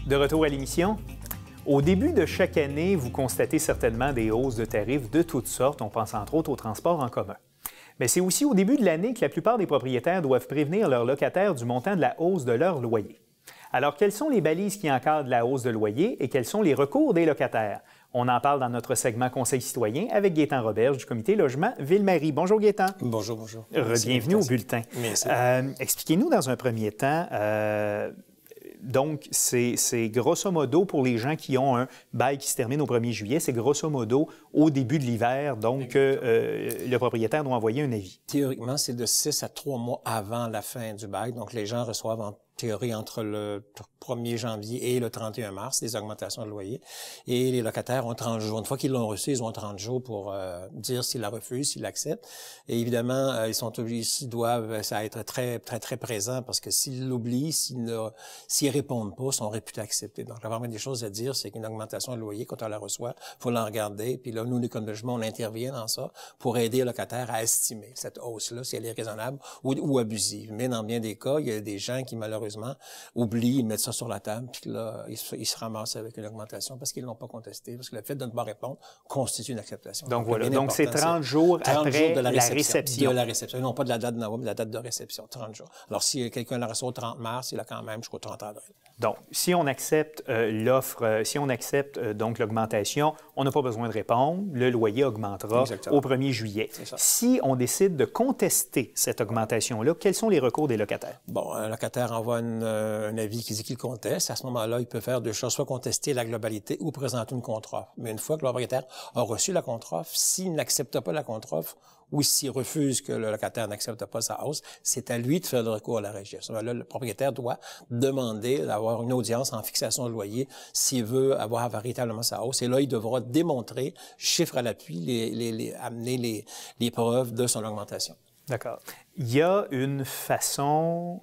De retour à l'émission. Au début de chaque année, vous constatez certainement des hausses de tarifs de toutes sortes. On pense entre autres au transport en commun. Mais c'est aussi au début de l'année que la plupart des propriétaires doivent prévenir leurs locataires du montant de la hausse de leur loyer. Alors, quelles sont les balises qui encadrent la hausse de loyer et quels sont les recours des locataires? On en parle dans notre segment Conseil citoyen avec Gaétan Roberge du comité Logement Ville-Marie. Bonjour Gaétan. Bonjour, bonjour. Bienvenue au bulletin. Merci. Expliquez-nous dans un premier temps, donc c'est grosso modo pour les gens qui ont un bail qui se termine au 1er juillet, c'est grosso modo au début de l'hiver, donc le propriétaire doit envoyer un avis. Théoriquement, c'est de 6 à 3 mois avant la fin du bail, donc les gens reçoivent en théorie entre le 1er janvier et le 31 mars, des augmentations de loyer. Et les locataires ont 30 jours. Une fois qu'ils l'ont reçu, ils ont 30 jours pour dire s'ils la refusent, s'ils l'acceptent. Et évidemment, ils sont obligés, ils doivent ça être très présent parce que s'ils l'oublient, s'ils répondent pas, ils sont réputés acceptés. Donc, la première des choses à dire, c'est qu'une augmentation de loyer, quand on la reçoit, faut la regarder. Puis là, nous, les commissions de logement, on intervient dans ça pour aider le locataire à estimer cette hausse-là, si elle est raisonnable ou abusive. Mais dans bien des cas, il y a des gens qui, malheureusement, oublient, ils mettent ça sur la table, puis là, ils se ramassent avec une augmentation parce qu'ils ne l'ont pas contesté, parce que le fait de ne pas répondre constitue une acceptation. Donc voilà, donc c'est 30 jours après de la réception. De la réception, non pas de la date d'envoi, mais de la date de réception, 30 jours. Alors, si quelqu'un la reçoit au 30 mars, il a quand même jusqu'au 30 avril. Donc, si on accepte l'offre, si on accepte donc l'augmentation, on n'a pas besoin de répondre, le loyer augmentera au 1er juillet. Si on décide de contester cette augmentation-là, quels sont les recours des locataires? Bon, un locataire envoie un avis qui dit qu'il conteste. À ce moment-là, il peut faire deux choses, soit contester la globalité ou présenter une contre-offre. Mais une fois que le propriétaire a reçu la contre-offre, s'il n'accepte pas la contre-offre ou s'il refuse que le locataire n'accepte pas sa hausse, c'est à lui de faire le recours à la régie. À ce moment-là, le propriétaire doit demander d'avoir une audience en fixation de loyer s'il veut avoir véritablement sa hausse. Et là, il devra démontrer, chiffre à l'appui, amener les preuves de son augmentation. D'accord. Il y a une façon,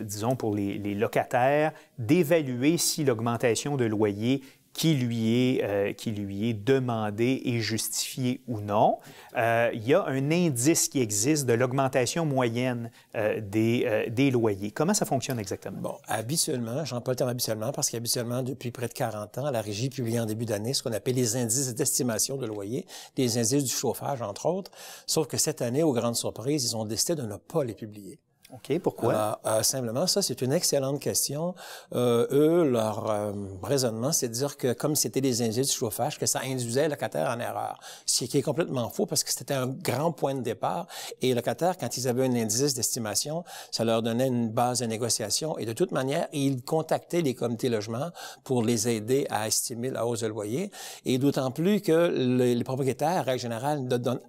disons, pour les locataires d'évaluer si l'augmentation de loyer qui lui est demandée est justifiée ou non. Il y a un indice qui existe de l'augmentation moyenne des loyers. Comment ça fonctionne exactement? Bon, habituellement, j'emploie le terme habituellement parce qu'habituellement, depuis près de 40 ans, la Régie publie en début d'année ce qu'on appelle les indices d'estimation de loyer, des indices du chauffage, entre autres. Sauf que cette année, aux grandes surprises, ils ont décidé de ne pas les publier. OK, pourquoi? Simplement, ça, c'est une excellente question. Eux, leur raisonnement, c'est de dire que comme c'était des indices du chauffage, que ça induisait le locataire en erreur. Ce qui est complètement faux parce que c'était un grand point de départ. Et le locataire, quand ils avaient un indice d'estimation, ça leur donnait une base de négociation. Et de toute manière, ils contactaient les comités logement pour les aider à estimer la hausse de loyer. Et d'autant plus que les propriétaires, en règle générale, ne donnent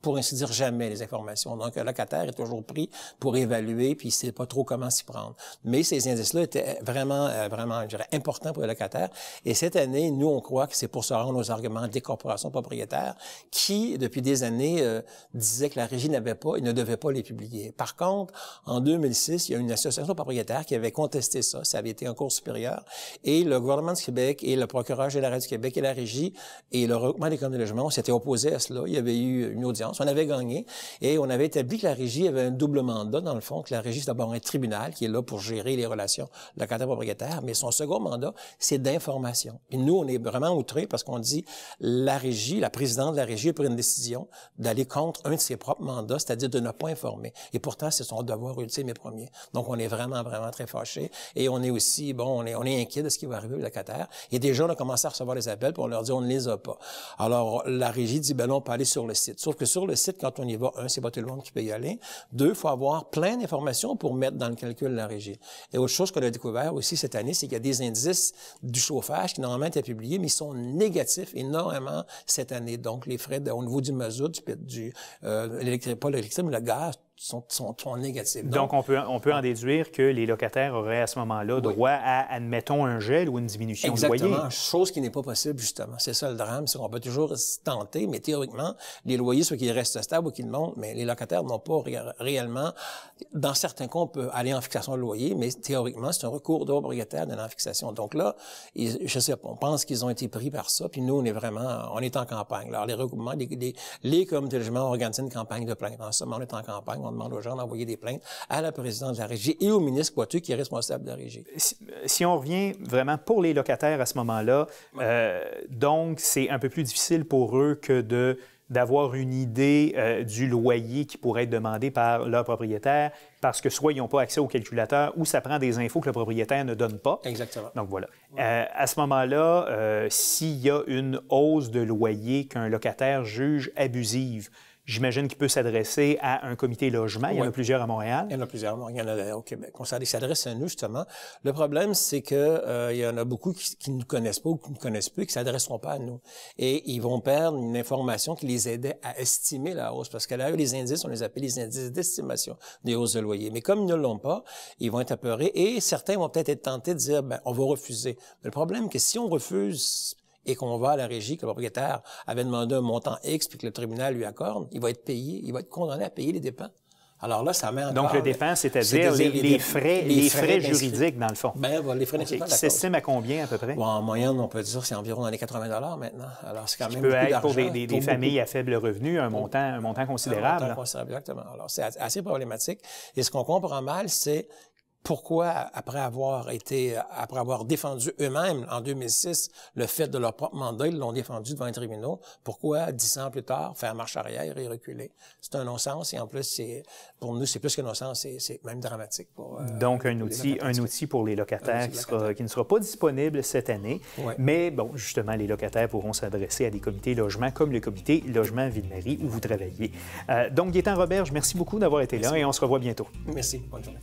pour ainsi dire jamais les informations. Donc, le locataire est toujours pris pour évaluer, puis il sait pas trop comment s'y prendre. Mais ces indices-là étaient vraiment, je dirais, importants pour le locataire. Et cette année, nous, on croit que c'est pour se rendre aux arguments des corporations propriétaires qui, depuis des années, disaient que la Régie n'avait pas et ne devait pas les publier. Par contre, en 2006, il y a une association propriétaire qui avait contesté ça. Ça avait été en cour supérieure. Et le gouvernement du Québec et le procureur général du Québec et la Régie et le regroupement des communes de logement s'étaient opposés à cela. Il y avait eu une audience. On avait gagné et on avait établi que la Régie avait un double mandat, dans le fond, que la Régie, c'est d'abord un tribunal qui est là pour gérer les relations locataire-propriétaire, mais son second mandat, c'est d'information. Et nous, on est vraiment outrés parce qu'on dit la Régie, la présidente de la Régie a pris une décision d'aller contre un de ses propres mandats, c'est-à-dire de ne pas informer. Et pourtant, c'est son devoir ultime et premier. Donc, on est vraiment très fâchés. Et on est aussi, on est inquiet de ce qui va arriver aux locataires. Et déjà, on a commencé à recevoir les appels, puis on leur dit on ne les a pas. Alors, la Régie dit, on peut aller sur le site. Sauf que sur le site, quand on y va, c'est pas tout le monde qui peut y aller. Deux, il faut avoir plein d'informations pour mettre dans le calcul la Régie. Et autre chose qu'on a découvert aussi cette année, c'est qu'il y a des indices du chauffage qui normalement étaient publiés, mais ils sont négatifs énormément cette année. Donc, les frais au niveau du mazout, pas l'électricité, mais le gaz, sont négatifs. Donc on peut en déduire que les locataires auraient à ce moment-là droit à, admettons, un gel ou une diminution de loyer. Exactement, chose qui n'est pas possible, justement. C'est ça le drame, c'est qu'on peut toujours tenter, mais théoriquement, les loyers, soit qu'ils restent stables ou qu'ils montent, mais les locataires n'ont pas réellement... Dans certains cas, on peut aller en fixation de loyer, mais théoriquement, c'est un recours de propriétaire de la fixation. Donc là, je sais pas, on pense qu'ils ont été pris par ça, puis nous, on est en campagne. Alors, les regroupements, les comités de logement ont organisé une campagne de plainte. En somme, on est en campagne, on demande aux gens d'envoyer des plaintes à la présidente de la régie et au ministre Coiteux, qui est responsable de la régie. Si on revient vraiment pour les locataires à ce moment-là, donc c'est un peu plus difficile pour eux que d'avoir une idée du loyer qui pourrait être demandé par leur propriétaire parce que soit ils n'ont pas accès au calculateur ou ça prend des infos que le propriétaire ne donne pas. Exactement. Donc voilà. À ce moment-là, s'il y a une hausse de loyer qu'un locataire juge abusive, j'imagine qu'il peut s'adresser à un comité logement. Il y en a plusieurs à Montréal. Il y en a plusieurs. Il y en a au Québec. On s'adresse à nous, justement. Le problème, c'est que il y en a beaucoup qui ne connaissent pas ou qui ne connaissent plus et qui ne s'adresseront pas à nous. Et ils vont perdre une information qui les aidait à estimer la hausse. Parce que là, les indices, on les appelle les indices d'estimation des hausses de loyer. Mais comme ils ne l'ont pas, ils vont être apeurés et certains vont peut-être être tentés de dire, on va refuser. Mais le problème, c'est que si on refuse et qu'on va à la régie, que le propriétaire avait demandé un montant X puis que le tribunal lui accorde, il va être payé, il va être condamné à payer les dépens. Alors là, ça met encore... Donc, le dépens, c'est-à-dire les frais juridiques, dans le fond. Bien, les frais d'inscription. Qui s'estiment à combien, à peu près? Bon, en moyenne, on peut dire que c'est environ dans les 80 $ maintenant. Alors, c'est quand même beaucoup d'argent. Pour des familles à faible revenu, un montant considérable. Un montant considérable, exactement. Alors, c'est assez problématique. Et ce qu'on comprend mal, c'est pourquoi, après avoir défendu eux-mêmes en 2006 le fait de leur propre mandat, ils l'ont défendu devant les tribunaux, pourquoi 10 ans plus tard faire marche arrière et reculer? C'est un non-sens et en plus, pour nous, c'est plus que non-sens, c'est même dramatique. Donc, un outil pour les locataires qui ne sera pas disponible cette année, mais bon, justement, les locataires pourront s'adresser à des comités logement comme le comité Logement Ville-Marie où vous travaillez. Donc, Gaétan Roberge, merci beaucoup d'avoir été là et on se revoit bientôt. Merci, bonne journée.